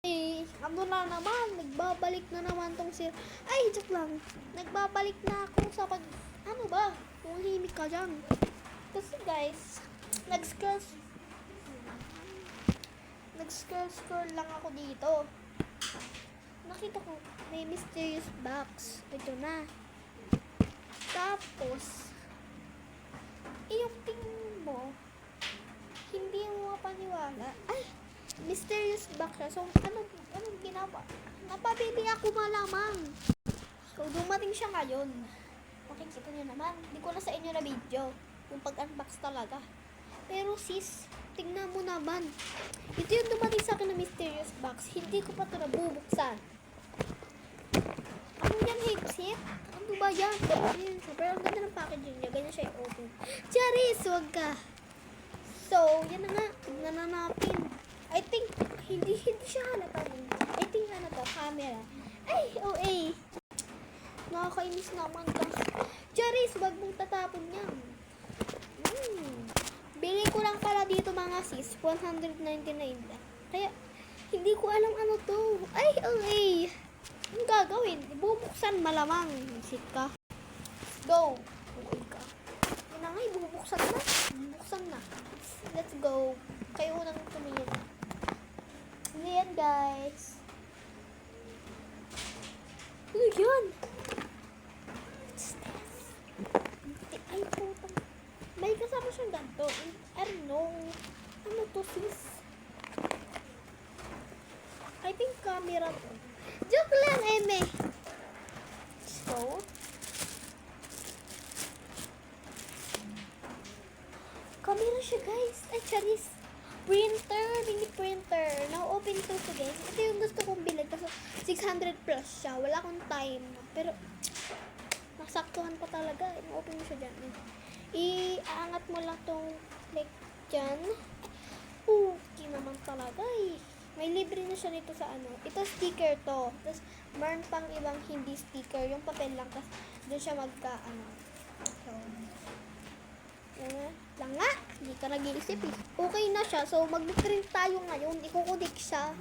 Ano na naman, nagbabalik na naman tong sir. Ay, joke lang. Nagbabalik na ako sa pag, ano ba? Tumahimik ka dyan. Kasi guys, nag-scroll lang ako dito. Nakita ko, may mysterious box. Ito na. Tapos, yung tingin mo, hindi mo mapaniwala. Ay, mysterious box siya. So, anong ginawa? Napabili ako malamang. So, dumating siya ngayon. Makikita niyo naman. Hindi ko na sa inyo na video. Yung pag-unbox talaga. Pero sis, tingnan mo naman. Ito yung dumating sa akin na mysterious box. Hindi ko pa ito nabubuksan. Ano yan, headset? Ano ba yan? Ayan siya. Pero ang ganda ng packaging niya. Ganyan siya i-open. Charis, wag ka. So, yan na nga. Tignan na natin. I think, hindi siya halata mo. I think ano to, camera. Ay, OA. Nakakainis naman ka. Charis, wag mong tatapon yan. Bili ko lang pala dito mga sis. 199 na. Kaya, hindi ko alam ano to. Ay, OA. Anong gagawin? Ibubuksan malamang. Sit ka. Go. Okay ka. Yun na nga, ibubuksan na. Buksan na. Let's go. Kayo unang tumingin. Ayan guys. Ano yun? What's this? Ay, putang. May kasama siyang ganito. I don't know. Ano to sis? I think camera to. Joke lang, Eme. So, camera siya guys. Ay, charis. Printer, mini printer. Now, open ito to guys. Ito yung gusto kong bilhin. Kasi 600 plus siya. Wala akong time. Pero, nasaktuhan pa talaga. I-open mo siya dyan. Iaangat mo lang tong like dyan. Okay naman talaga eh. May libre na siya nito sa ano. Ito sticker to. Tapos, meron pang ibang hindi sticker. Yung papel lang. Tapos, doon siya magka-ano. So, lang nga. Hindi ka nag-iisip eh. Okay na siya. So, mag-print tayo ngayon. Ikukudik siya.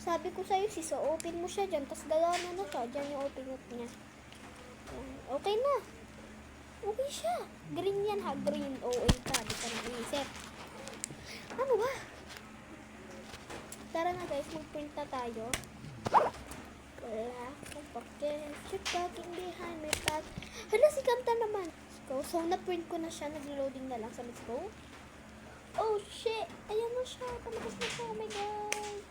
Sabi ko sa'yo, sis, so open mo siya dyan. Tapos, gagana na siya. Dyan yung open up niya. Okay na. Okay siya. Green yan ha. Green. OA ka. Hindi ka nag-iisip. Ano ba? Tara na guys. Mag-print na tayo. Wala. Check talking behind my back. Hala, si Kanta naman. Go. So, na-print ko na siya. Nag-loading na lang sa Let's Go. Oh, shit. Ayan na siya. Palakas na siya. Oh my God.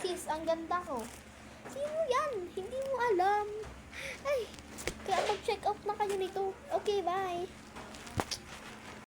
Sis, ang ganda ko. Sino yan? Hindi mo alam. Ay, kaya mag-check out na kayo nito. Okay, bye.